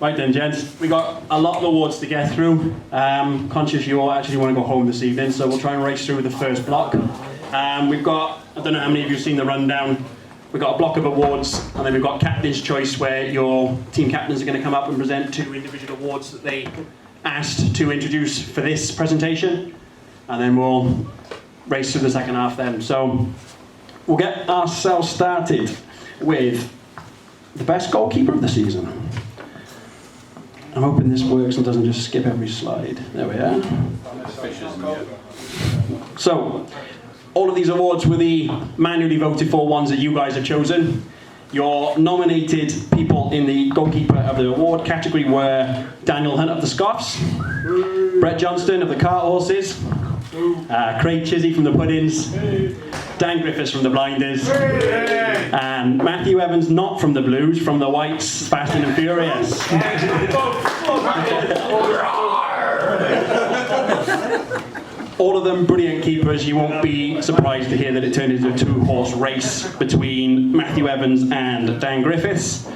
Right then, gents, we got a lot of awards to get through. Conscious you all actually want to go home this evening, so we'll try and race through the first block. We've got, I don't know how many of you have seen the rundown. We've got a block of awards, and then we've got Captain's Choice, where your team captains are going to come up and present 2 individual awards that they asked to introduce for this presentation, and then we'll race through the second half then. So we'll get ourselves started with the best goalkeeper of the season. I'm hoping this works and doesn't just skip every slide. There we are. So, all of these awards were the manually voted for ones that you guys have chosen. Your nominated people in the goalkeeper of the award category were Daniel Hunt of the Scoffs, Brett Johnston of the Cart Horses, Craig Chizzy from the Puddings, Dan Griffiths from the Blinders, and Matthew Evans, not from the Blues, from the Whites, Fast and Furious. All of them brilliant keepers. You won't be surprised to hear that it turned into a 2-horse race between Matthew Evans and Dan Griffiths.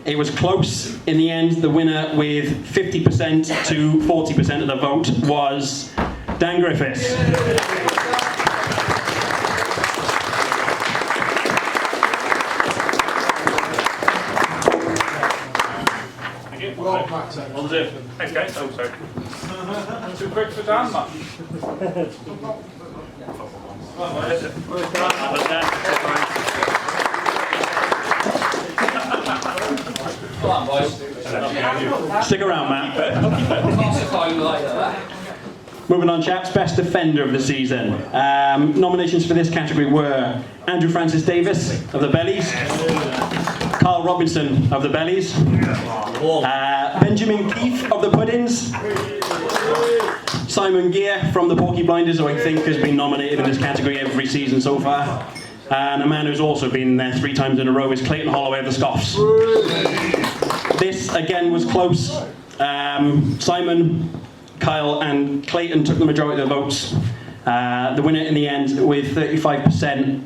It was close in the end. The winner with 50% to 40% of the vote was Dan Griffiths. I'll do. Thanks, guys. Oh, sorry. Too quick for Dan, man. Come on, boys. Stick around, Matt. Moving on, chaps. Best defender of the season. Nominations for this category were Andrew Francis Davis of the Bellies, Carl Robinson of the Bellies, Benjamin Keith of the Puddings, Simon Gear from the Porky Blinders, who I think has been nominated in this category every season so far, and a man who's also been there 3 times in a row is Clayton Holloway of the Scoffs. This again was close. Simon, Kyle and Clayton took the majority of the votes. The winner in the end with 35%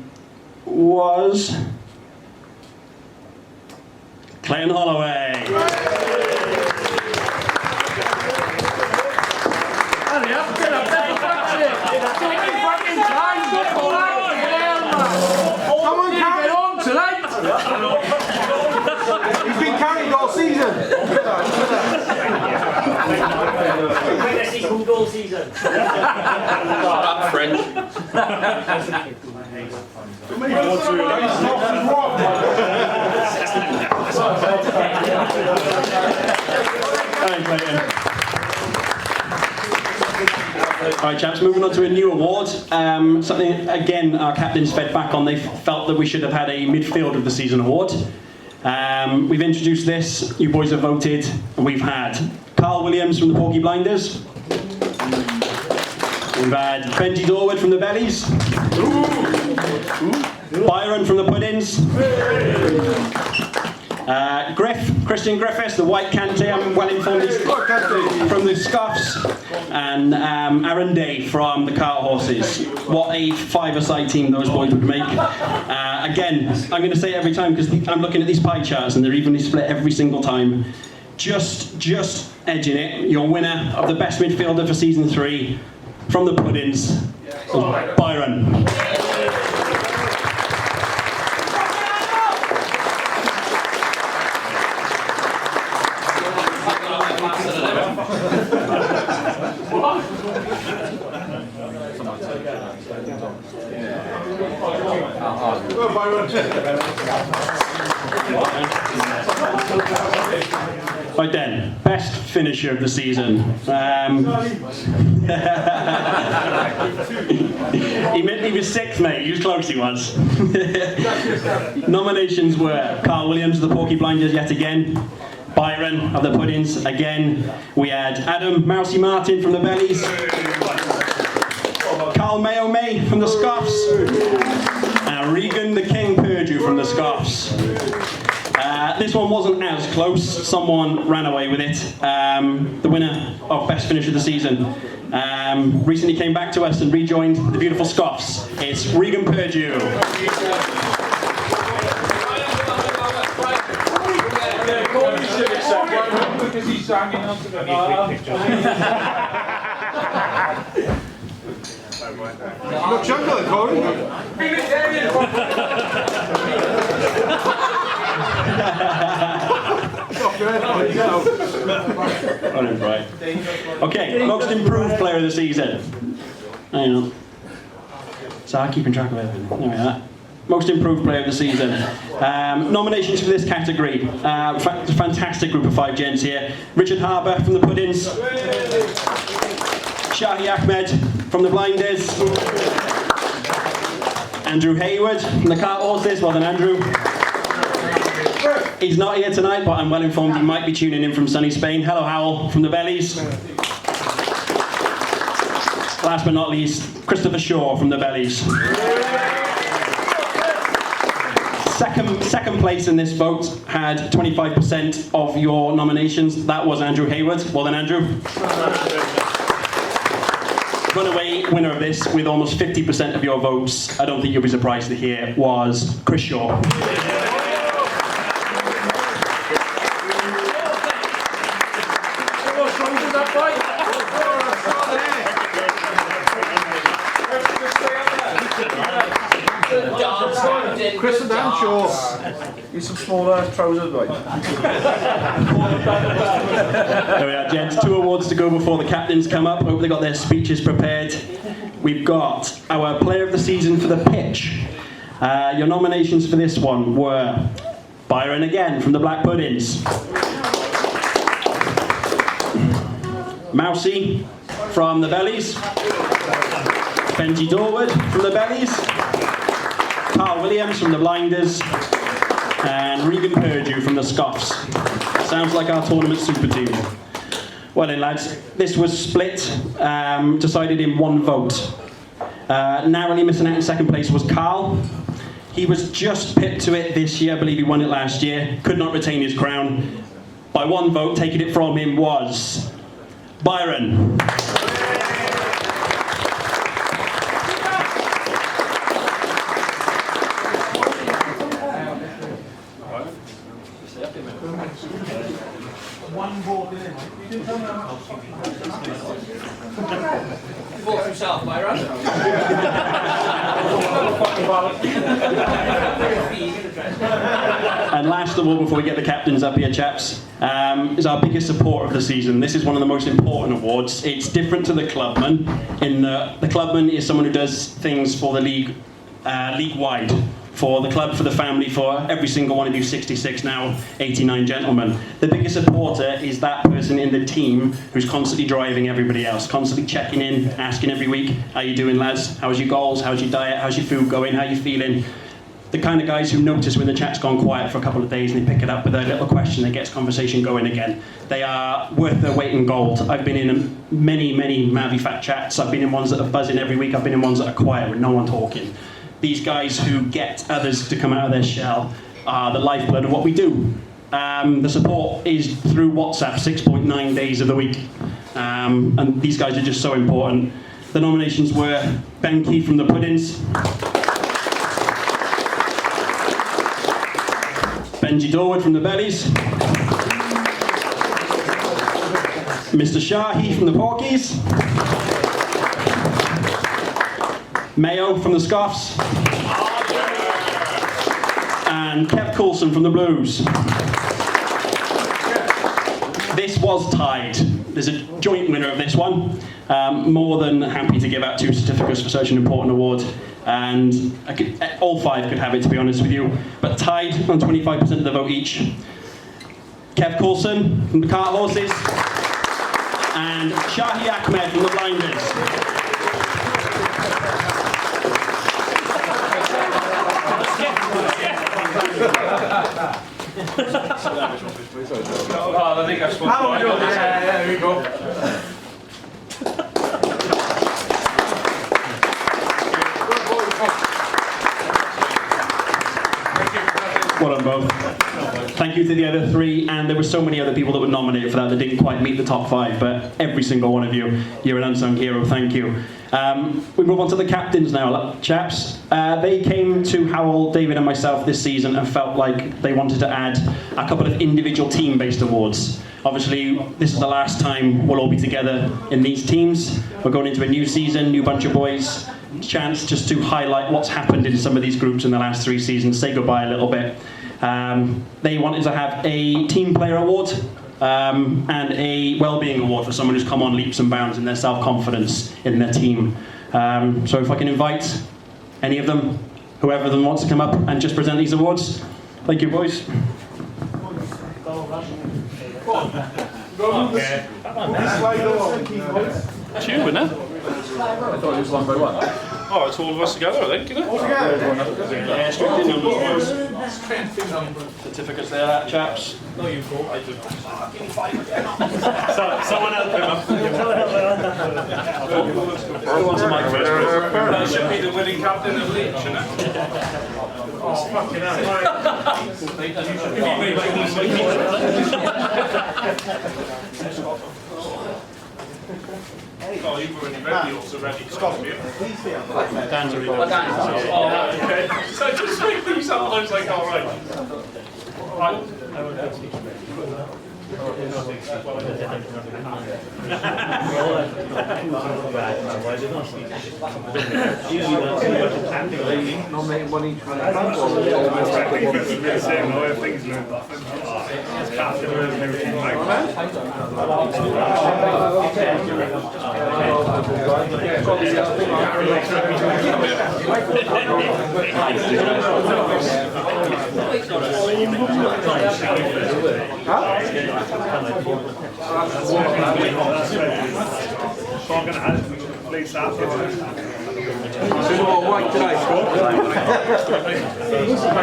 was Clayton Holloway. Someone carry on tonight. He's been carried all season. Goal season. Up French. Alright, chaps, moving on to a new award. Something, again, our captains fed back on. They felt that we should have had a Midfield of the Season award. We've introduced this, you boys have voted, and we've had Carl Williams from the Porky Blinders. We've had Benji Dorwood from the Bellies. Byron from the Puddings. Christian Griffiths, the White Cante, I'm well informed, from the Scoffs, and Aaron Day from the Cart Horses. What a 5-a-side team those boys would make. Again, I'm going to say it every time because I'm looking at these pie charts and they're evenly split every single time. Just edging it. Your winner of the best midfielder for season 3 from the Puddings was Byron. Right then, best finisher of the season. He was 6th, mate. He was close, he was. Nominations were Carl Williams of the Porky Blinders yet again, Byron of the Puddings again. We had Adam Mousy Martin from the Bellies, Carl Mayo May from the Scoffs, and Regan the King Purdue from the Scoffs. This one wasn't as close. Someone ran away with it. The winner of Best Finish of the Season recently came back to us and rejoined the beautiful Scoffs. It's Regan Purdue. because he's hanging on to the Look, jungle, Corey. Right. Okay, most improved player of the season. Hang on. So I'm keeping track of everything. There we are. Most improved player of the season. Nominations for this category. Fantastic group of 5 gents here. Richard Harbour from the Puddings. Shahi Ahmed from the Blinders. Andrew Hayward from the Cart Horses. Well done, Andrew. He's not here tonight, but I'm well informed he might be tuning in from sunny Spain. Hello, Howell from the Bellies. Last but not least, Christopher Shaw from the Bellies. Second place in this vote had 25% of your nominations. That was Andrew Hayward. Well done, Andrew. Runaway winner of this with almost 50% of your votes, I don't think you'll be surprised to hear, was Chris Shaw. Chris and Dan Shaw. Use some smaller trousers, right? There we are, gents. 2 awards to go before the captains come up. Hope they got their speeches prepared. We've got our player of the season for the pitch. Your nominations for this one were Byron again from the Black Puddings, Mousy from the Bellies, Benji Dorwood from the Bellies, Carl Williams from the Blinders, and Regan Perdue from the Scoffs. Sounds like our tournament super team. Well then, lads, this was split, decided in 1 vote. Narrowly missing out in second place was Carl. He was just pipped to it this year. I believe he won it last year. Could not retain his crown. By 1 vote, taking it from him was Byron. Vote himself, Byron. And last of all, before we get the captains up here, chaps, is our biggest support of the season. This is one of the most important awards. It's different to the clubman, in the clubman is someone who does things for the league, league-wide. For the club, for the family, for every single one of you 66 now, 89 gentlemen. The biggest supporter is that person in the team who's constantly driving everybody else, constantly checking in, asking every week, how you doing, lads? How's your goals? How's your diet? How's your food going? How you feeling? The kind of guys who notice when the chat's gone quiet for a couple of days and they pick it up with a little question that gets conversation going again. They are worth their weight in gold. I've been in many MvFF chats. I've been in ones that are buzzing every week. I've been in ones that are quiet with no one talking. These guys who get others to come out of their shell are the lifeblood of what we do. The support is through WhatsApp 6.9 days of the week. And these guys are just so important. The nominations were Ben Key from the Puddings, Benji Dorwood from the Bellies, Mr. Shahi from the Porkies, Mayo from the Scoffs, and Kev Coulson from the Blues. This was tied. There's a joint winner of this one. More than happy to give out 2 certificates for such an important award, and all 5 could have it, to be honest with you. But tied on 25% of the vote each. Kev Coulson from the Cart Horses, and Shahi Ahmed from the Blinders. I think I spun There we go. Well done, both. Thank you to the other 3, and there were so many other people that were nominated for that that didn't quite meet the top 5, but every single one of you, you're an unsung hero, thank you. We move on to the captains now, chaps. They came to Howell, David and myself this season and felt like they wanted to add a couple of individual team-based awards. Obviously, this is the last time we'll all be together in these teams. We're going into a new season, new bunch of boys. Chance just to highlight what's happened in some of these groups in the last 3 seasons, say goodbye a little bit. They wanted to have a team player award and a well-being award for someone who's come on leaps and bounds in their self-confidence in their team. So if I can invite any of them, whoever of them wants to come up and just present these awards. Thank you, boys. It's you, isn't it? I thought it was one by one. Oh, it's all of us together, I think, isn't it? Yeah, straight in numbers, boys. Certificates there, chaps. No, you go. I do not. Someone help him up. Who wants a mic first? That should be the winning captain of Leach, isn't it? Oh, fucking hell. Oh, you've already read the also ready. Stop it. Dan's already Oh, okay. So just make things up, I was like, all right.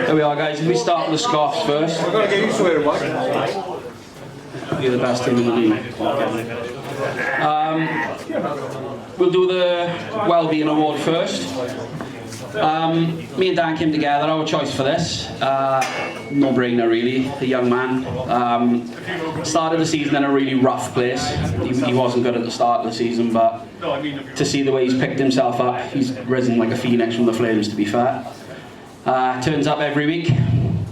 There we are, guys. We start with the scoffs first. I've got to get used to wearing white. You're the best team in the league. We'll do the well-being award first. Me and Dan came together, our choice for this. No-brainer, really. A young man. Started the season in a really rough place. He wasn't good at the start of the season, but to see the way he's picked himself up, he's risen like a phoenix from the flames, to be fair. Turns up every week,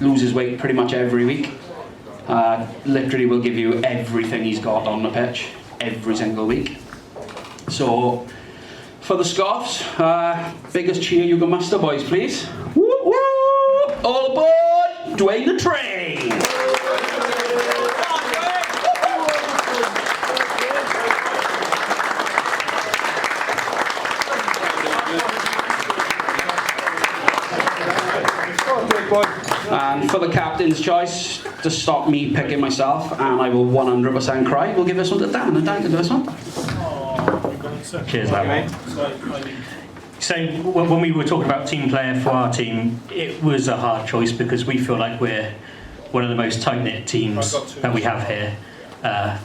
loses weight pretty much every week. Literally will give you everything he's got on the pitch, every single week. So, for the scoffs, biggest cheer you can muster, boys, please. Woo woo! All aboard! Dwayne the Train! And for the captain's choice, to stop me picking myself, and I will 100% cry, we'll give this one to Dan, and Dan can do this one. Cheers, mate. So when we were talking about team player for our team, it was a hard choice because we feel like we're one of the most tight-knit teams that we have here.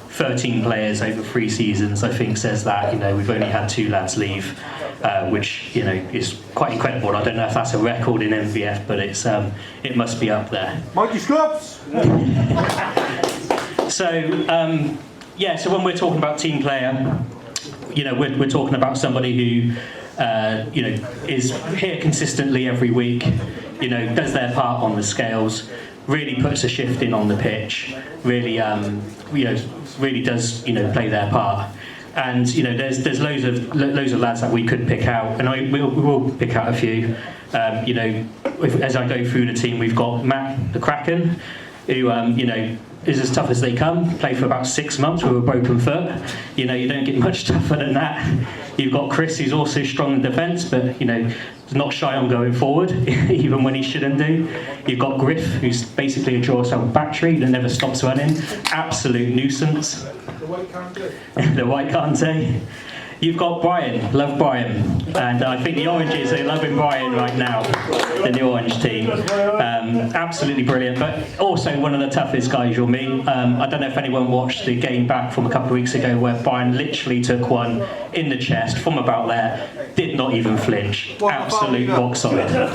13 players over 3 seasons, I think, says that. You know, we've only had 2 lads leave, which, you know, is quite incredible. I don't know if that's a record in MvF, but it's it must be up there. Mighty Scraps! So yeah, so when we're talking about team player, you know, we're talking about somebody who you know, is here consistently every week, you know, does their part on the scales, really puts a shift in on the pitch, really you know, really does, you know, play their part. And you know, there's loads of lads that we could pick out, and we will pick out a few. You know, as I go through the team, we've got Matt the Kraken, who you know, is as tough as they come. Played for about 6 months with a broken foot. You know, you don't get much tougher than that. You've got Chris, who's also strong in defence, but you know, not shy on going forward, even when he shouldn't do. You've got Griff, who's basically a draw-cell battery that never stops running. Absolute nuisance. The white can't say. You've got Brian, love Brian, and I think the Oranges are loving Brian right now in the Orange team. Absolutely brilliant, but also one of the toughest guys you'll meet. I don't know if anyone watched the game back from a couple of weeks ago where Brian literally took one in the chest from about there, did not even flinch. Absolute rock solid. Of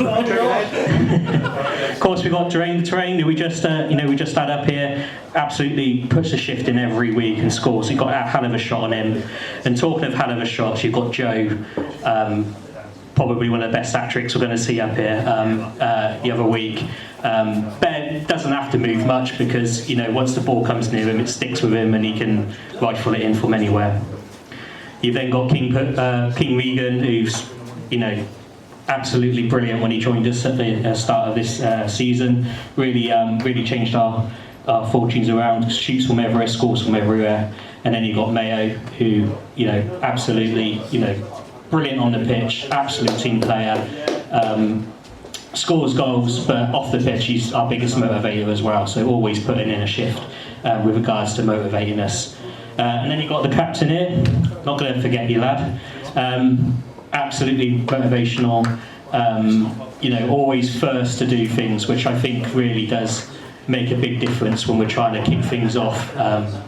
course, we've got Dwayne the Train, who we just you know, we just had up here. absolutely puts a shift in every week and scores. You've got a hell of a shot on him. And talking of hell of a shots, you've got Joe, probably one of the best hat-tricks we're going to see up here the other week. Ben doesn't have to move much because, you know, once the ball comes near him, it sticks with him and he can rifle it in from anywhere. You've then got King Regan, who's, you know, absolutely brilliant when he joined us at the start of this season. Really changed our fortunes around. Shoots from everywhere, scores from everywhere. And then you've got Mayo, who, you know, absolutely, you know, brilliant on the pitch, absolute team player. Scores goals, but off the pitch he's our biggest motivator as well. So always putting in a shift with regards to motivating us. And then you've got the captain here. Not going to forget you, lad. Absolutely motivational. You know, always first to do things, which I think really does make a big difference when we're trying to kick things off.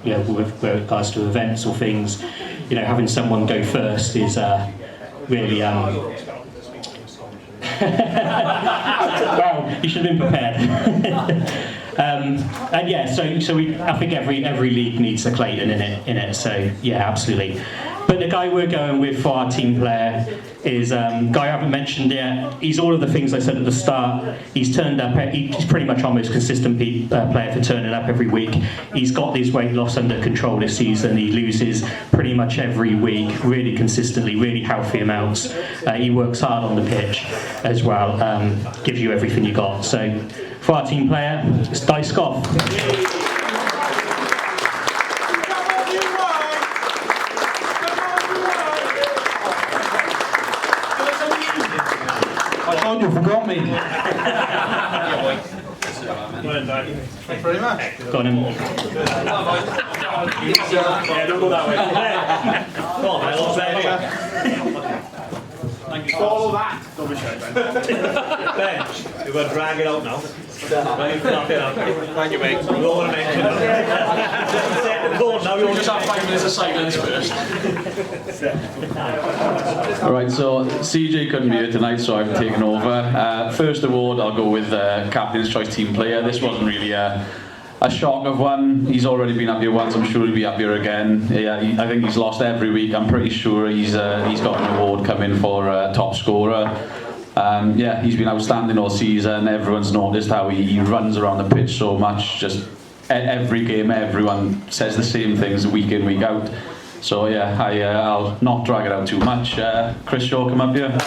You know, with regards to events or things. You know, having someone go first is really. Well, you should have been prepared. And yeah, so I think every league needs a Clayton in it. So yeah, absolutely. But the guy we're going with for our team player is guy I haven't mentioned yet. He's all of the things I said at the start. He's turned up. He's pretty much our most consistent player for turning up every week. He's got his weight loss under control this season. He loses pretty much every week, really consistently, really healthy amounts. He works hard on the pitch as well. Gives you everything you got. So for our team player, it's Dice Goff. You forgot me. Thanks very much. Got him. Yeah, don't go that way. Go on, mate, let's thank you. All that. Don't be shy, Ben. Ben, you've got to drag it out now. Thank you, mate. We don't want to mention it. Set the board now. We just have 5 minutes of silence first. Alright, so CJ couldn't be here tonight, so I've taken over. First award, I'll go with Captain's Choice Team Player. This wasn't really a shock of one. He's already been up here once, I'm sure he'll be up here again. Yeah, I think he's lost every week. I'm pretty sure he's got an award coming for top scorer. Yeah, he's been outstanding all season. Everyone's noticed how he runs around the pitch so much. Just every game, everyone says the same things week in, week out. So yeah, I'll not drag it out too much. Chris Shaw, come up here.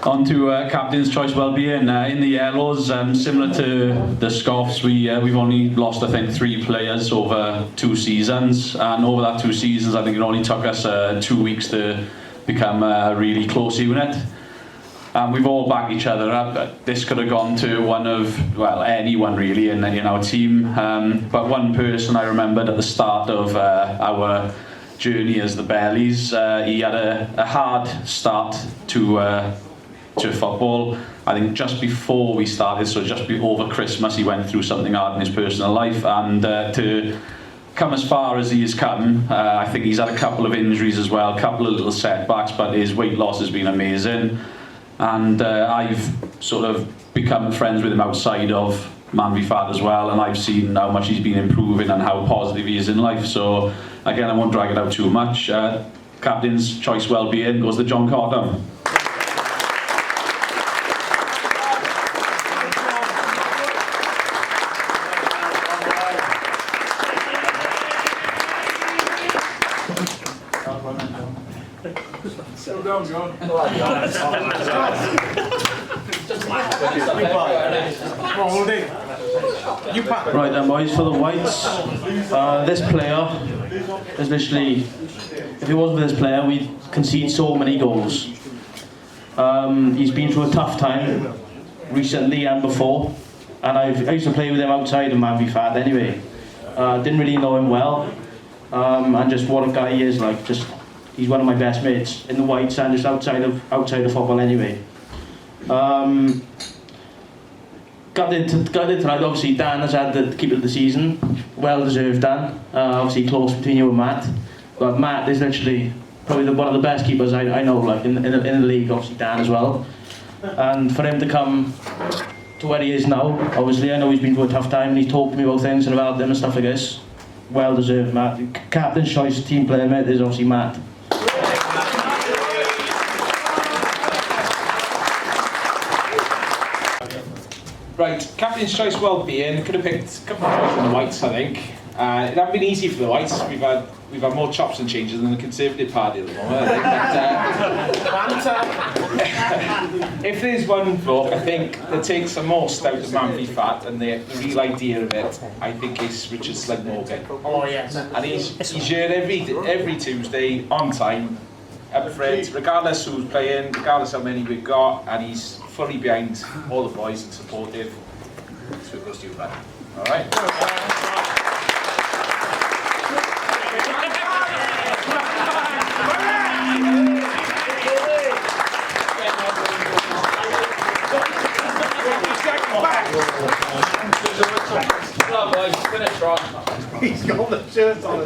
On to Captain's Choice Wellbeing. In the Yellows, similar to the Scoffs, we've only lost, I think, 3 players over 2 seasons. And over that 2 seasons, I think it only took us 2 weeks to become a really close unit. We've all backed each other up. This could have gone to one of, well, anyone really in our team. But one person I remembered at the start of our journey as the Bellies, he had a hard start to football. I think just before we started, so just over Christmas, he went through something hard in his personal life, and to come as far as he has come, I think he's had a couple of injuries as well, a couple of little setbacks, but his weight loss has been amazing, and I've sort of become friends with him outside of MvFF as well, and I've seen how much he's been improving and how positive he is in life. So again, I won't drag it out too much. Captain's Choice Wellbeing goes to John Carter. Right then, boys, for the Whites, this player is literally, if it wasn't for this player, we'd concede so many goals. He's been through a tough time recently and before, and I used to play with him outside of MvFF anyway. Didn't really know him well, and just what a guy he is, like, just he's one of my best mates in the Whites and just outside of football anyway. Gutted tonight. Obviously, Dan has had the keeper of the season. Well deserved, Dan. Obviously, close between you and Matt. But Matt is literally probably one of the best keepers I know, like in the league. Obviously, Dan as well. And for him to come to where he is now, obviously, I know he's been through a tough time and he's talked to me about things and about them and stuff like this. Well deserved, Matt. Captain's choice, team player, mate, is obviously Matt. Right, captain's choice well-being. Could have picked a couple of choices from the Whites, I think. It hasn't been easy for the Whites. We've had more chops and changes than the Conservative Party at the moment, I think. If there's one bloke, I think, that takes the most out of MvFF and the real idea of it, I think is Richard Slug-Morgan. Oh, yes. And he's here every Tuesday on time, up front, regardless who's playing, regardless how many we've got, and he's fully behind all the boys and supportive. So it goes to you, bud. All right. He's got the shirt on.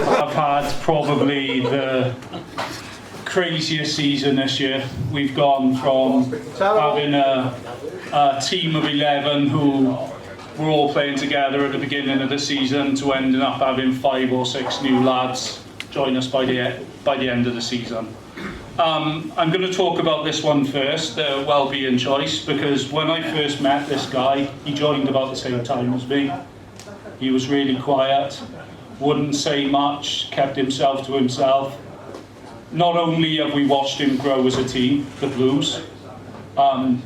I've had probably the craziest season this year. We've gone from having a team of 11 who were all playing together at the beginning of the season to ending up having 5 or 6 new lads join us by the end of the season. I'm going to talk about this one first, the well-being choice, because when I first met this guy, he joined about the same time as me. He was really quiet, wouldn't say much, kept himself to himself. Not only have we watched him grow as a team, the Blues,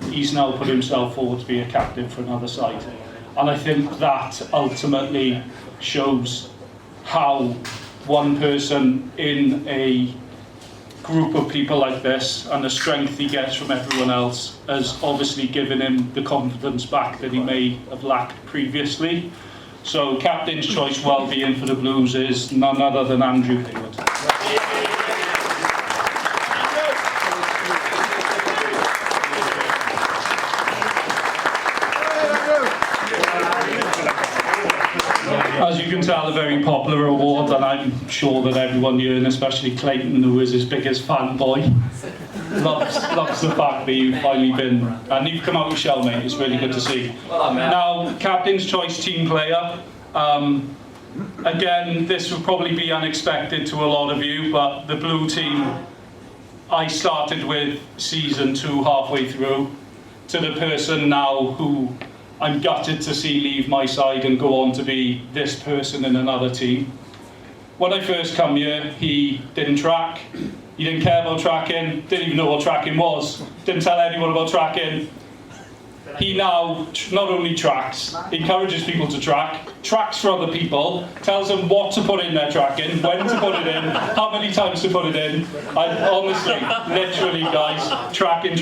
he's now put himself forward to be a captain for another side. And I think that ultimately shows how one person in a group of people like this and the strength he gets from everyone else has obviously given him the confidence back that he may have lacked previously. So captain's choice well-being for the Blues is none other than Andrew Hayward. As you can tell, a very popular award, and I'm sure that everyone here, and especially Clayton, who is his biggest fanboy, loves the fact that you've finally been, and you've come out with shell, mate. It's really good to see. Now, captain's choice team player. Again, this will probably be unexpected to a lot of you, but the blue team I started with season 2 halfway through, to the person now who I'm gutted to see leave my side and go on to be this person in another team. When I first come here, he didn't track, he didn't care about tracking, didn't even know what tracking was, didn't tell anyone about tracking. He now not only tracks, encourages people to track, tracks for other people, tells them what to put in their tracking, when to put it in, how many times to put it in. I honestly, literally guys, tracking.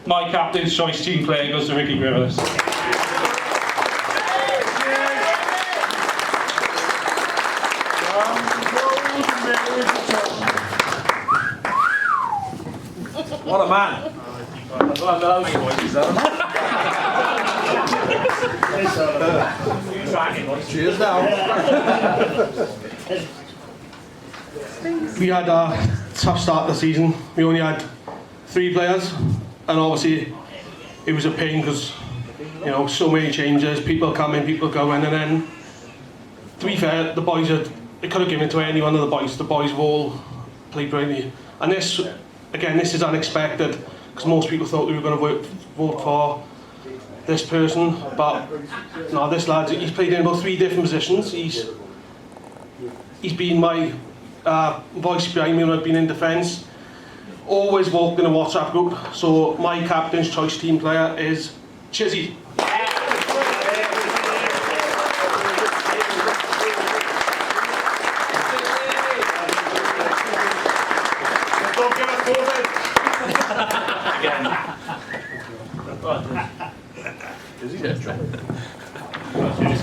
My captain's choice team player goes to Ricky Rivers. What a man. Cheers now. We had a tough start to the season. We only had 3 players, and obviously it was a pain because, you know, so many changes, people coming, people going, and then, to be fair, the boys they could have given it to any one of the boys. The boys have all played brilliantly, and this, again, this is unexpected because most people thought we were going to vote for this person, but no, this lad, he's played in about 3 different positions. He's been my voice behind me when I've been in defence. Always walked in a WhatsApp group, so my captain's choice team player is Chizzy. Don't give us COVID.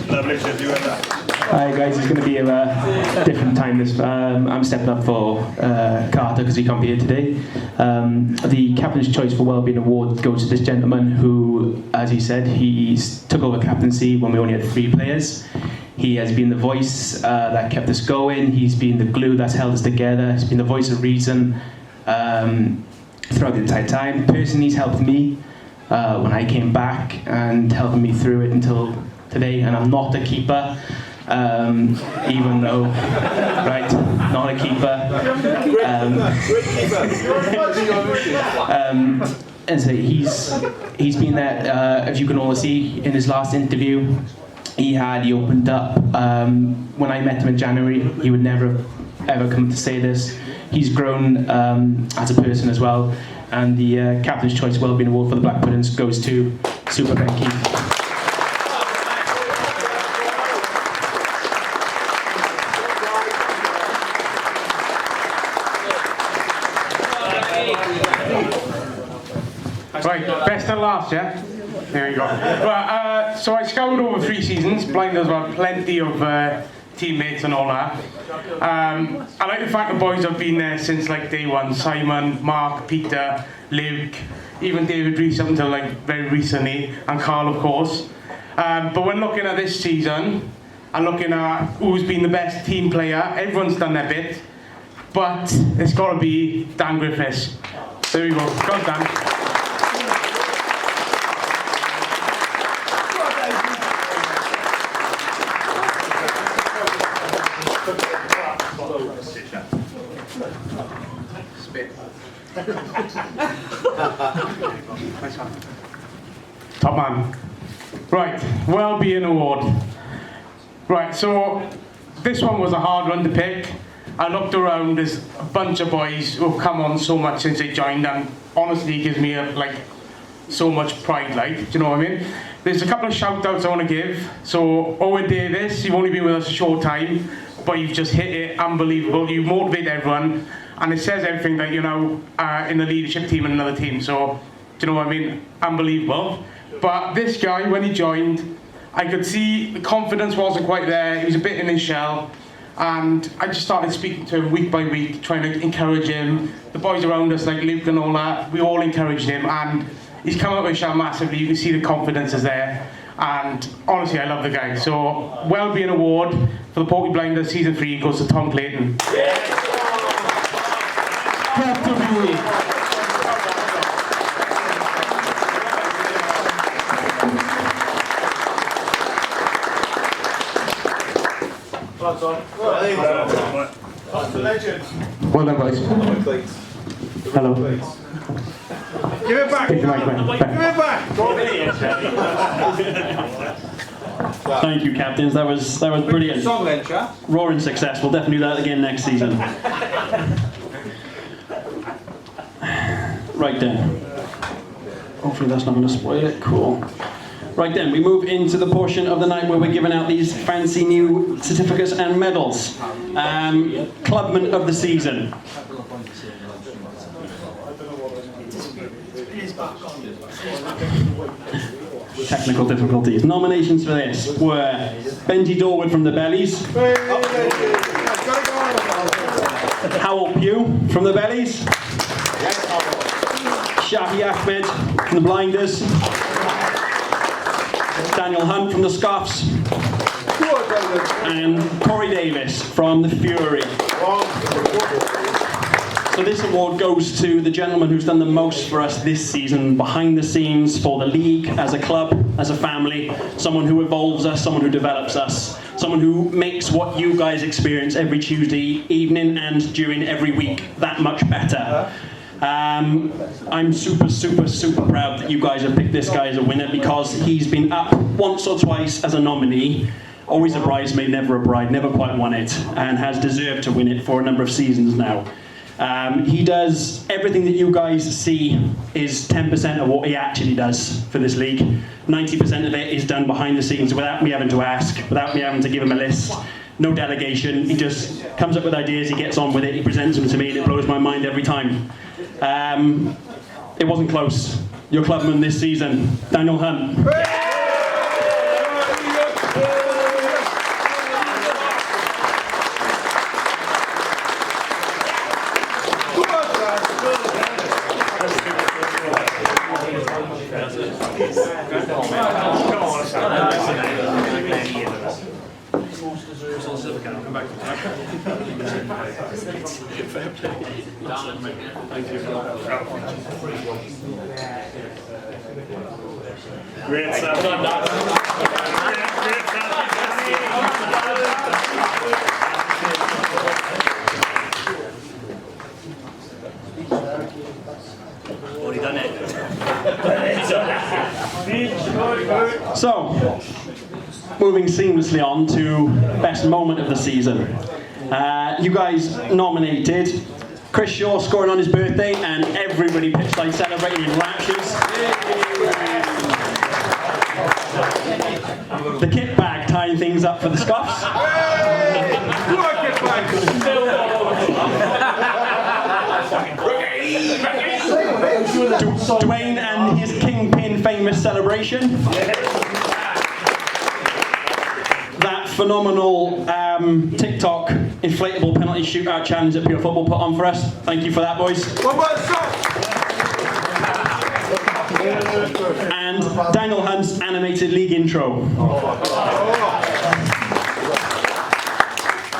Lovely to have you in that. Hi guys, it's going to be a different time this. I'm stepping up for Carter because he can't be here today. The Captain's Choice for Wellbeing Award goes to this gentleman who, as he said, he took over captaincy when we only had 3 players. He has been the voice that kept us going. He's been the glue that's held us together. He's been the voice of reason throughout the entire time. Personally, he's helped me when I came back and helping me through it until today. And I'm not a keeper. Even though, right, not a keeper. And so he's been there, as you can all see in his last interview. He opened up. When I met him in January, he would never have ever come to say this. He's grown as a person as well. And the Captain's Choice Wellbeing Award for the Black Puddings goes to Super Ben Keith. Right, best and last, yeah? There you go. Right, so I scoured over 3 seasons. Blinders were plenty of teammates and all that. I like the fact the boys have been there since like day one. Simon, Mark, Peter, Luke, even David Rees up until like very recently, and Carl of course. But when looking at this season, and looking at who's been the best team player, everyone's done their bit. But it's got to be Dan Griffiths. There we go. God damn. Top man. Right, Wellbeing Award. Right, so this one was a hard one to pick. I looked around, there's a bunch of boys who've come on so much since they joined, and honestly it gives me so much pride, do you know what I mean? There's a couple of shout outs I want to give. So Owen Davis, you've only been with us a short time, but you've just hit it, unbelievable. You motivate everyone, and it says everything that you know in the leadership team and another team. So, do you know what I mean? Unbelievable. But this guy, when he joined, I could see the confidence wasn't quite there. He was a bit in his shell. And I just started speaking to him week by week, trying to encourage him. The boys around us, like Luke and all that, we all encouraged him. And he's come out of his shell massively. You can see the confidence is there. And honestly, I love the guy. So, Wellbeing Award for the Porky Blinders Season 3 goes to Tom Clayton. Have to be. Well done, boys. Hello. Give it back. Take the mic back. Give it back. Thank you, captains. That was brilliant. Song then, chap. Roaring successful. Definitely do that again next season. Right then. Hopefully that's not going to spoil it. Cool. Right then, we move into the portion of the night where we're giving out these fancy new certificates and medals. Clubman of the season. Technical difficulties. Nominations for this were Benji Dorwood from the Bellies, Howell Pugh from the Bellies, Shafi Ahmed from the Blinders, Daniel Hunt from the Scoffs, and Corey Davis from the Fury. So this award goes to the gentleman who's done the most for us this season, behind the scenes, for the league, as a club, as a family, someone who evolves us, someone who develops us, someone who makes what you guys experience every Tuesday evening and during every week that much better. I'm super proud that you guys have picked this guy as a winner, because he's been up once or twice as a nominee, always a bridesmaid, never a bride, never quite won it, and has deserved to win it for a number of seasons now. He does everything that you guys see is 10% of what he actually does for this league. 90% of it is done behind the scenes without me having to ask, without me having to give him a list. No delegation. He just comes up with ideas, he gets on with it, he presents them to me, and it blows my mind every time. It wasn't close. Your clubman this season, Daniel Hunt. Great stuff. Well done, already done it. So, moving seamlessly on to best moment of the season. You guys nominated Chris Shaw scoring on his birthday, and everybody pitchside celebrating in raptures. The kit bag tying things up for the Scots. Dwayne and his Kingpin famous celebration. That phenomenal TikTok inflatable penalty shootout challenge that Pure Football put on for us. Thank you for that, boys. And Daniel Hunt's animated league intro.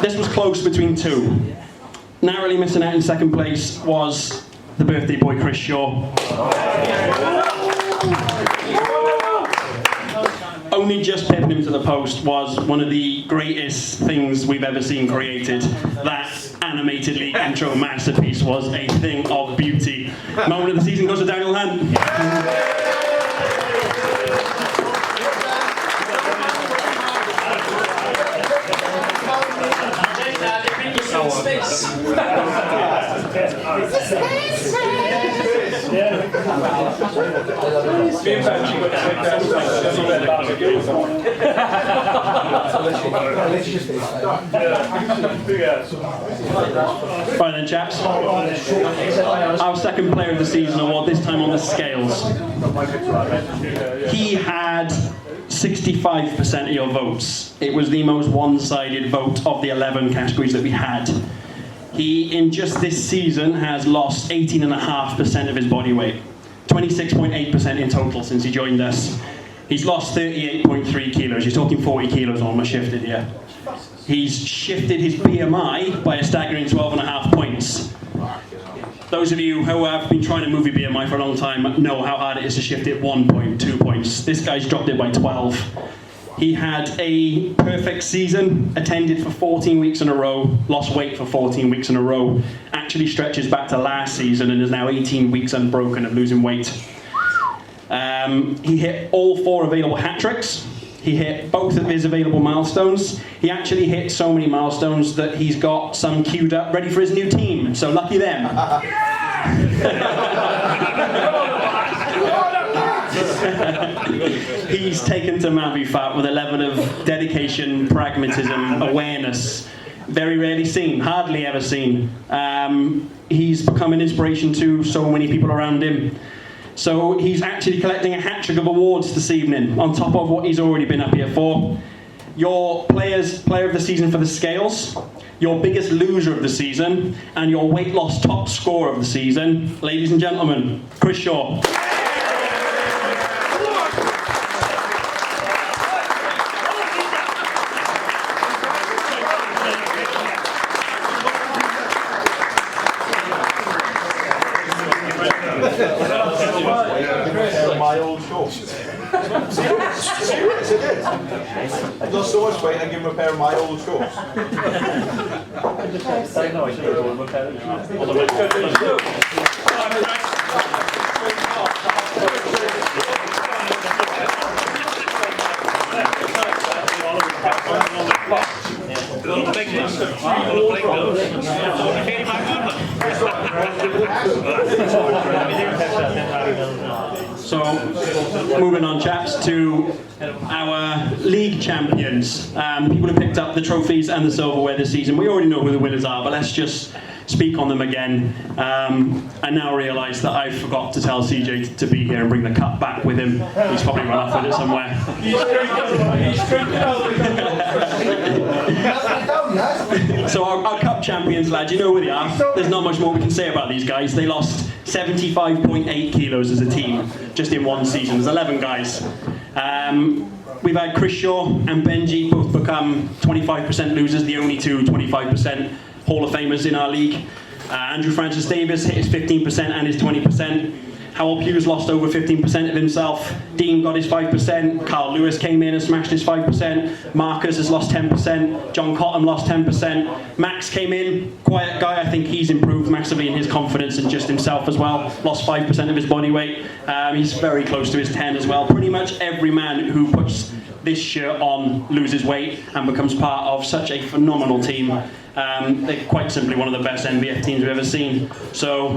This was close between two. Narrowly missing out in second place was the birthday boy Chris Shaw. Only just pipping him to the post was one of the greatest things we've ever seen created. That animated league intro masterpiece was a thing of beauty. Moment of the season goes to Daniel Hunt. Right then, chaps. Our second player of the season award, this time on the scales. He had 65% of your votes. It was the most one-sided vote of the 11 categories that we had. He, in just this season, has lost 18.5% of his body weight. 26.8% in total since he joined us. He's lost 38.3 kilos. You're talking 40 kilos almost shifted here. He's shifted his BMI by a staggering 12.5 points. Those of you who have been trying to move your BMI for a long time know how hard it is to shift it 1 point, 2 points. This guy's dropped it by 12. He had a perfect season, attended for 14 weeks in a row, lost weight for 14 weeks in a row, actually stretches back to last season and is now 18 weeks unbroken of losing weight. He hit all 4 available hat-tricks. He hit both of his available milestones. He actually hit so many milestones that he's got some queued up ready for his new team, so lucky them. He's taken to MvFF with a level of dedication, pragmatism, awareness, very rarely seen, hardly ever seen. He's become an inspiration to so many people around him. So he's actually collecting a hat-trick of awards this evening, on top of what he's already been up here for. Your player of the season for the scales, your biggest loser of the season, and your weight loss top scorer of the season. Ladies and gentlemen, Chris Shaw. My old shorts. Serious, it is. I've lost so much weight, I give him a pair of my old shorts. I know, I should have told him a pair of So, moving on, chaps, to our league champions, people who picked up the trophies and the silverware this season. We already know who the winners are, but let's just speak on them again. I now realise that I forgot to tell CJ to be here and bring the cup back with him. He's probably run off with it somewhere. So our cup champions, lads, you know who they are. There's not much more we can say about these guys. They lost 75.8 kilos as a team just in one season. There's 11 guys. we've had Chris Shaw and Benji both become 25% losers, the only two 25% Hall of Famers in our league. Andrew Francis Davis hit his 15% and his 20%. Howell Hughes lost over 15% of himself. Dean got his 5%. Carl Lewis came in and smashed his 5%. Marcus has lost 10%. John Cotton lost 10%. Max came in, quiet guy. I think he's improved massively in his confidence and just himself as well. Lost 5% of his body weight. He's very close to his 10 as well. Pretty much every man who puts this shirt on loses weight and becomes part of such a phenomenal team. They're quite simply one of the best MvF teams we've ever seen. So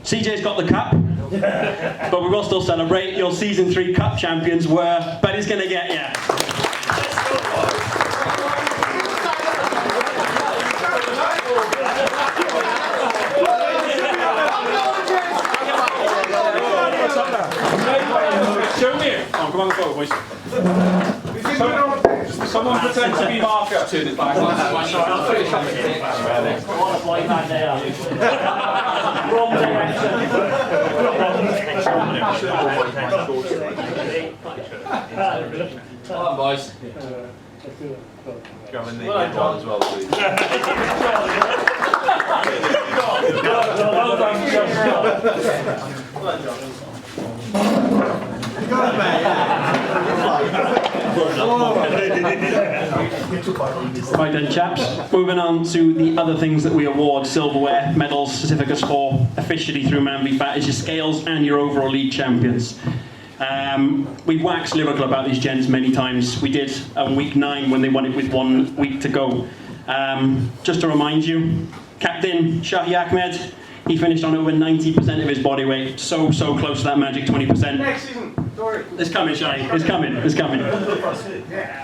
CJ's got the cup, but we will still celebrate. Your season 3 cup champions were, but he's going to get you. Show me it. Oh, come on the photo, boys. Someone pretend to be Marker. Turn it back. Wrong direction. Come on, boys. Gavin, the one as well, please. Right then, chaps, moving on to the other things that we award silverware, medals, certificates for officially through MvFF is your scales and your overall league champions. We've waxed lyrical about these gents many times. We did on week 9 when they won it with 1 week to go. Just to remind you, Captain Shahi Ahmed, he finished on over 90% of his body weight. So close to that magic 20%. Next season, sorry. It's coming, Shahi. It's coming.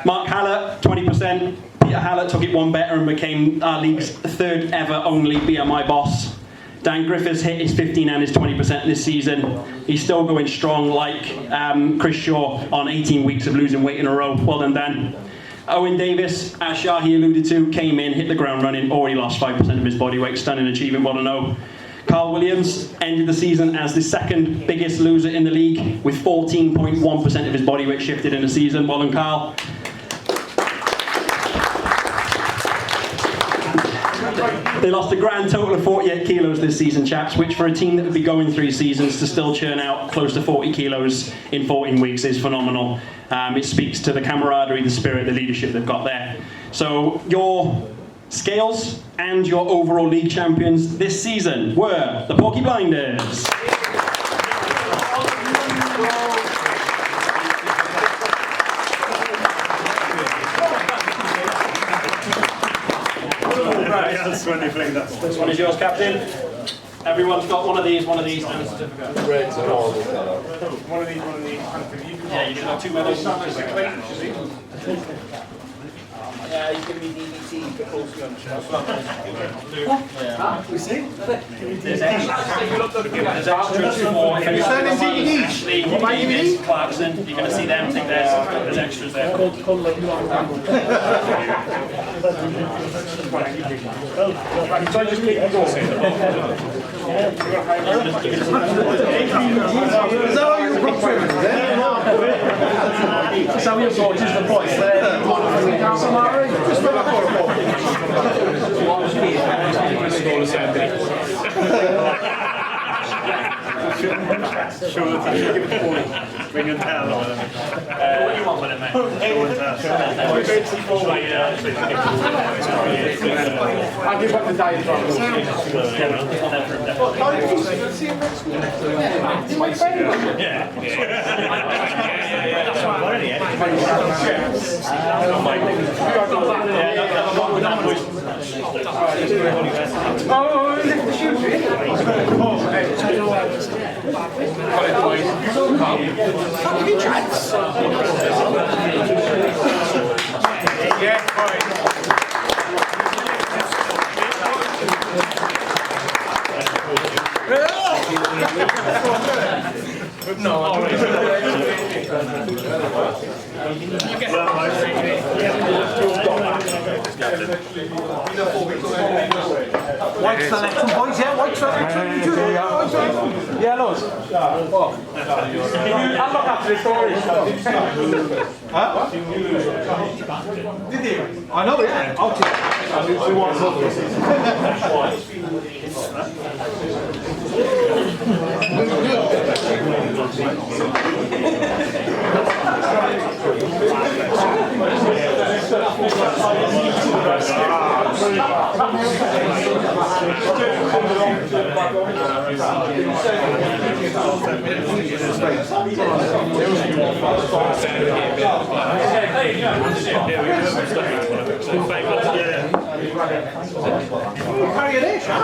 Mark Hallett, 20%. Peter Hallett took it one better and became our league's 3rd ever only BMI boss. Dan Griffiths hit his 15 and his 20% this season. He's still going strong like Chris Shaw on 18 weeks of losing weight in a row. Well done, Dan. Owen Davis, as Shahi alluded to, came in, hit the ground running, already lost 5% of his body weight. Stunning achievement, well done. Carl Williams ended the season as the 2nd biggest loser in the league with 14.1% of his body weight shifted in a season. Well done, Carl. They lost a grand total of 48 kilos this season, chaps, which for a team that would be going 3 seasons to still churn out close to 40 kilos in 14 weeks is phenomenal. It speaks to the camaraderie, the spirit, the leadership they've got there. So your scales and your overall league champions this season were the Porky Blinders. That's when they play that. This one is yours, Captain. Everyone's got one of these and a certificate. Reds are all the One of these. Yeah, you should have 2 medals. Yeah, you give me DVT for posting We see? There's extras for You're sending DVDs? What about you, Clarkson? You're going to see them. I think there's extras there. So I just keep going. Is that how you approach women, is it? That's how you approach, just the price. Just when I call Bring your towel on. What do you want with it, mate? I'll give up the diet from captain. White selection, boys, yeah, white selection. Yellows. I'll look after the stories. Huh? Did you? I know, yeah. I'll take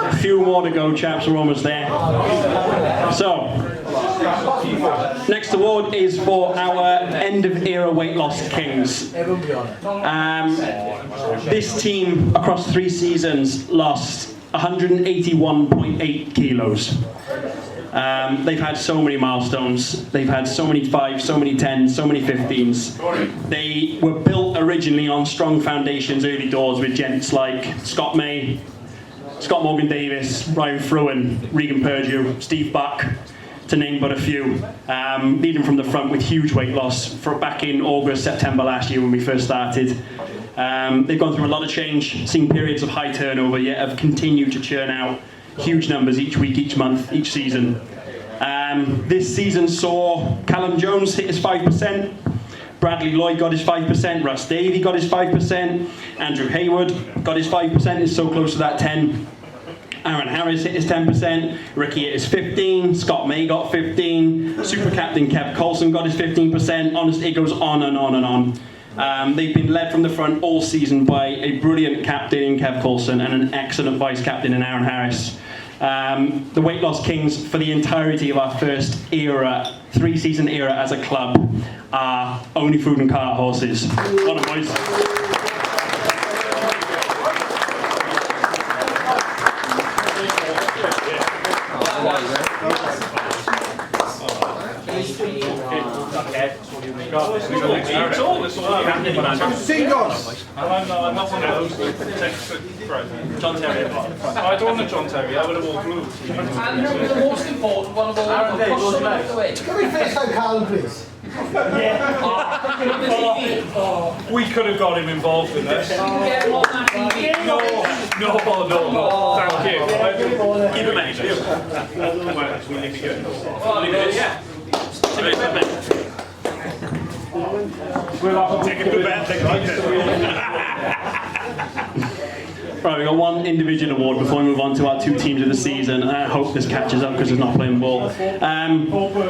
A few more to go, chaps. We're almost there. So, next award is for our end-of-era weight loss kings. This team, across 3 seasons, lost 181.8 kilos. They've had so many milestones. They've had so many 5s, so many 10s, so many 15s. They were built originally on strong foundations early doors with gents like Scott May, Scott Morgan Davis, Ryan Fruin, Regan Purdue, Steve Buck, to name but a few. Leading from the front with huge weight loss for back in August, September last year when we first started. They've gone through a lot of change, seen periods of high turnover, yet have continued to churn out huge numbers each week, each month, each season. This season saw Callum Jones hit his 5%, Bradley Lloyd got his 5%, Russ Davey got his 5%, Andrew Hayward got his 5%, is so close to that 10. Aaron Harris hit his 10%, Ricky hit his 15, Scott May got 15, Super Captain Kev Coulson got his 15%, honestly it goes on and on and on. They've been led from the front all season by a brilliant captain in Kev Coulson and an excellent vice captain in Aaron Harris. The Weight Loss Kings for the entirety of our first era, 3-season era as a club, are only food and cart horses. Well done, boys. Singles! I'm not one of those. John Terry. I don't want a John Terry, I would have all blue. And the most important one of all, push someone out the way. Can we fix that Carl, please? We could have got him involved in this. You can get him on that TV. No. Thank you. Keep it mate. Right, we've got one individual award before we move on to our 2 teams of the season, and I hope this catches up because it's not playing ball.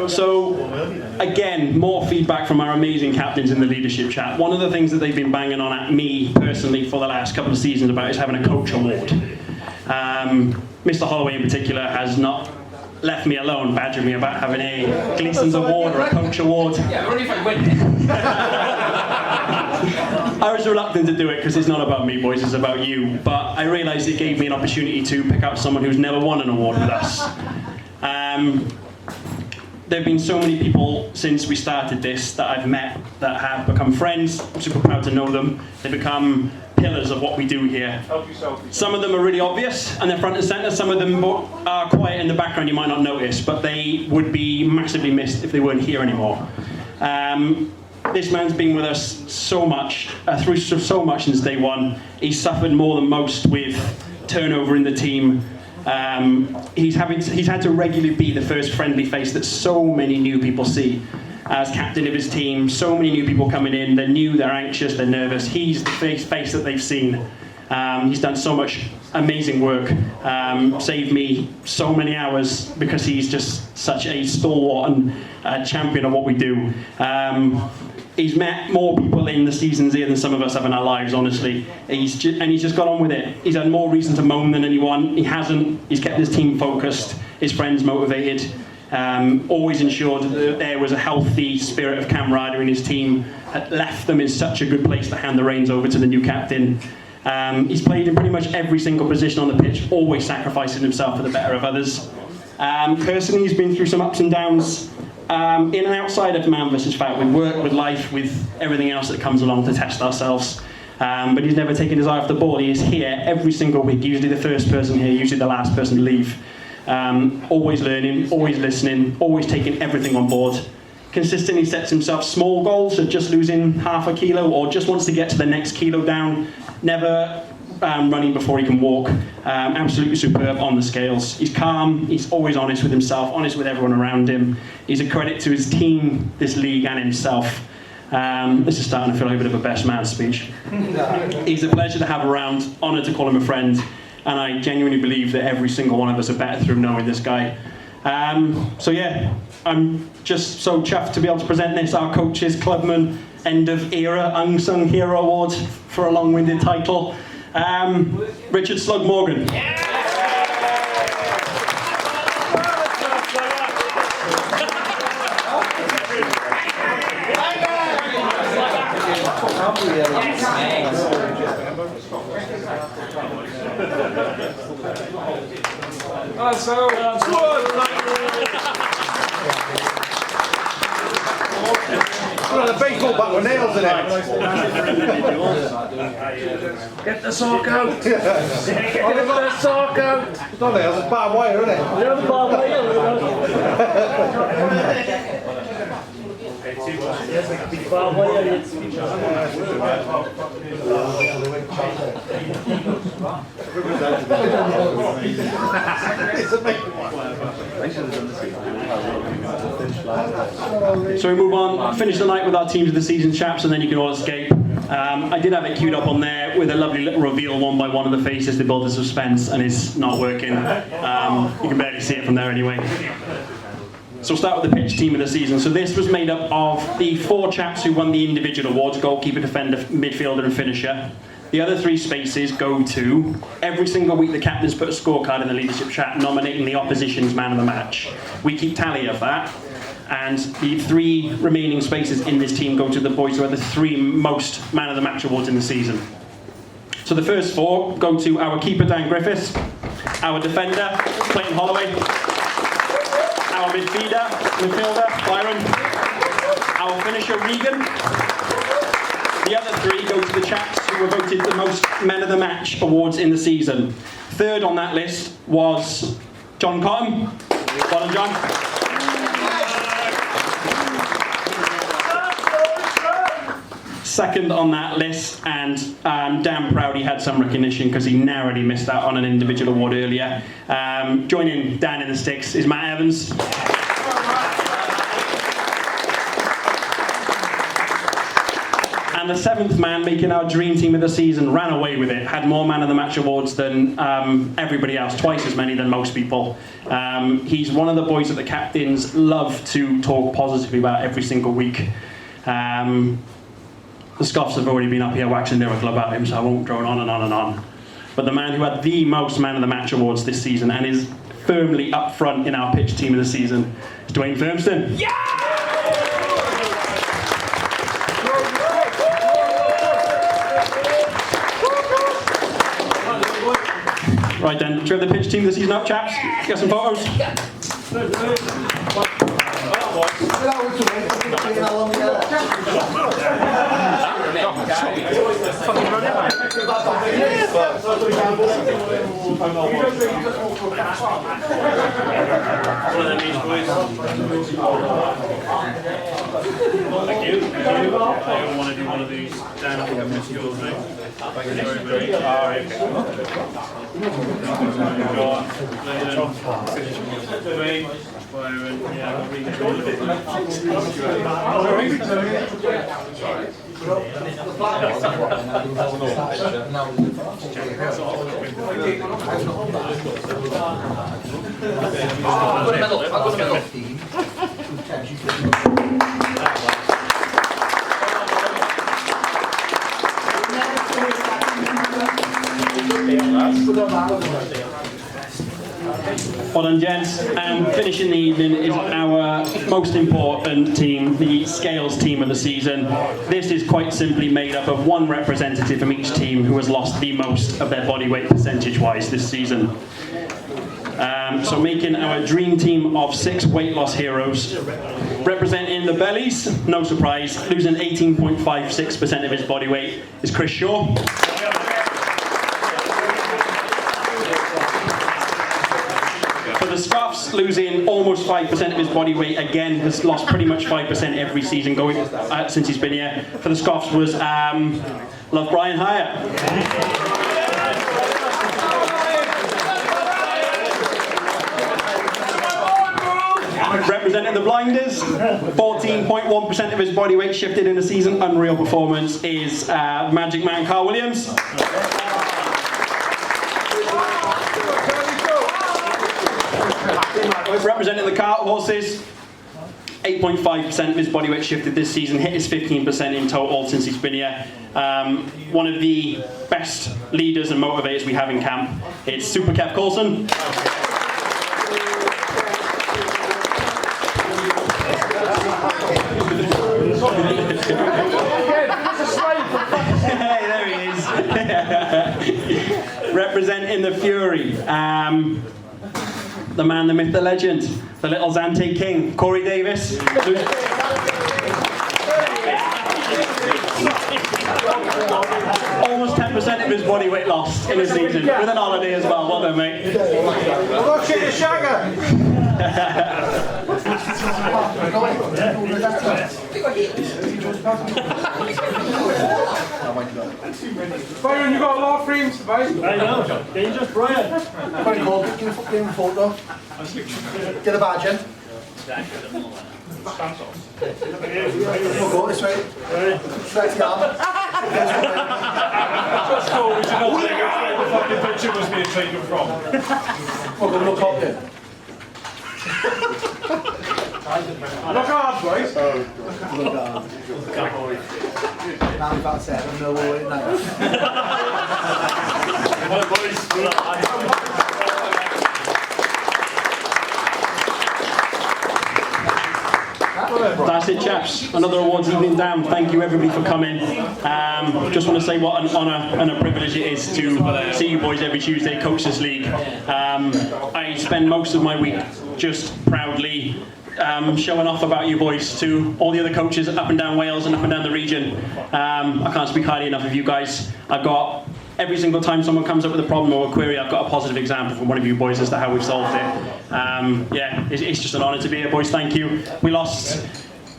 So, again, more feedback from our amazing captains in the leadership chat. One of the things that they've been banging on at me personally for the last couple of seasons about is having a coach award. Mr. Holloway in particular has not left me alone, badgering me about having a Gleason's award or a coach award. Yeah, only if I win. I was reluctant to do it because it's not about me, boys, it's about you. But I realised it gave me an opportunity to pick out someone who's never won an award with us. There have been so many people since we started this that I've met that have become friends. I'm super proud to know them. They become pillars of what we do here. Help yourself. Some of them are really obvious and they're front and centre. Some of them are quiet in the background, you might not notice, but they would be massively missed if they weren't here anymore. This man's been with us so much, through so much since day one. He's suffered more than most with turnover in the team. He's had to regularly be the first friendly face that so many new people see as captain of his team. So many new people coming in, they're new, they're anxious, they're nervous. He's the face that they've seen. He's done so much amazing work, saved me so many hours because he's just such a stalwart and champion of what we do. He's met more people in the seasons here than some of us have in our lives, honestly. He's just got on with it. He's had more reason to moan than anyone. He hasn't. He's kept his team focused, his friends motivated, always ensured that there was a healthy spirit of camaraderie in his team, left them in such a good place to hand the reins over to the new captain. He's played in pretty much every single position on the pitch, always sacrificing himself for the better of others. Personally, he's been through some ups and downs in and outside of MvFF, with work, with life, with everything else that comes along to test ourselves. But he's never taken his eye off the ball. He is here every single week, usually the first person here, usually the last person to leave. Always learning, always listening, always taking everything on board. Consistently sets himself small goals of just losing half a kilo or just wants to get to the next kilo down. Never running before he can walk. Absolutely superb on the scales. He's calm, he's always honest with himself, honest with everyone around him. He's a credit to his team, this league and himself. This is starting to feel like a bit of a best man speech. He's a pleasure to have around, honoured to call him a friend, and I genuinely believe that every single one of us are better through knowing this guy. So yeah, I'm just so chuffed to be able to present this, our Coaches Clubman End of Era Unsung Hero Award for a long-winded title. Richard Slug Morgan. Well, the baseball bat with nails in it. Get the sock out! Get the sock out! It's not nails, it's barbed wire, isn't it? Yeah, the barbed wire. Barbed wire, it's So we move on, finish the night with our teams of the season chaps, and then you can all escape. I did have it queued up on there with a lovely little reveal one by one of the faces to build the suspense, and it's not working. You can barely see it from there anyway. So we'll start with the pitch team of the season. So this was made up of the 4 chaps who won the individual awards: goalkeeper, defender, midfielder and finisher. The other 3 spaces go to, every single week the captains put a scorecard in the leadership chat nominating the opposition's man of the match. We keep tally of that, and the 3 remaining spaces in this team go to the boys who are the 3 most man of the match awards in the season. So the first 4 go to our keeper Dan Griffiths, our defender Clayton Holloway, our midfielder Byron, our finisher Regan. The other 3 go to the chaps who were voted the most men of the match awards in the season. Third on that list was John Cotton. Well done, John. Second on that list, and damn proud he had some recognition because he narrowly missed out on an individual award earlier. Joining Dan in the sticks is Matt Evans. And the 7th man, making our dream team of the season, ran away with it. Had more man of the match awards than everybody else, twice as many than most people. He's one of the boys that the captains love to talk positively about every single week. The scoffs have already been up here waxing lyrical about him, so I won't drone on and on and on. But the man who had the most man of the match awards this season and is firmly up front in our pitch team of the season is Dwayne Firmston. Yeah! Right then, do you have the pitch team of the season up, chaps? Get some photos. Thank you. I don't want to do one of these down at the schools, mate. Thank you very much. Well done, gents. And finishing the evening is our most important team, the Scales team of the season. This is quite simply made up of 1 representative from each team who has lost the most of their body weight percentage-wise this season. So making our dream team of 6 weight loss heroes. Representing the bellies, no surprise, losing 18.56% of his body weight is Chris Shaw. For the scuffs, losing almost 5% of his body weight, again, has lost pretty much 5% every season going since he's been here. For the scuffs was love Brian Hyatt. Representing the blinders, 14.1% of his body weight shifted in a season. Unreal performance is Magic Man Carl Williams. Representing the cart horses, 8.5% of his body weight shifted this season, hit his 15% in total since he's been here. One of the best leaders and motivators we have in camp. It's Super Kev Coulson. Hey, there he is. Representing the Fury, the man, the myth, the legend, the little Zante King, Corey Davis. Almost 10% of his body weight lost in a season, with an holiday as well. Well done, mate. Go check the shagger. Byron, you got a lot of frames to buy. I know. Dangerous, Brian. Very cool. Give me a photo. Get a badge in. We'll go this way. Stretch the arm. Just go, we should not take where the fucking picture was being taken from. We'll go look up here. Look hard, boys. Look hard. Now we've got 7, no we're waiting now. Well, boys, That's it, chaps. Another awards evening down. Thank you everybody for coming. Just want to say what an honour and a privilege it is to see you boys every Tuesday, coach this league. I spend most of my week just proudly showing off about you boys to all the other coaches up and down Wales and up and down the region. I can't speak highly enough of you guys. I've got, every single time someone comes up with a problem or a query, I've got a positive example from one of you boys as to how we've solved it. Yeah, it's just an honour to be here, boys. Thank you. We lost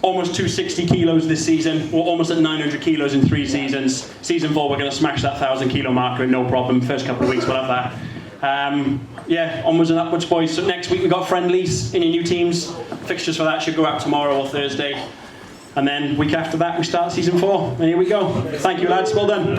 almost 260 kilos this season. We're almost at 900 kilos in 3 seasons. Season 4, we're going to smash that 1,000 kilo marker, no problem. First couple of weeks, we'll have that. Yeah, onwards and upwards, boys. So next week we've got friendlies in your new teams. Fixtures for that should go out tomorrow or Thursday. And then week after that we start season 4. And here we go. Thank you, lads. Well done.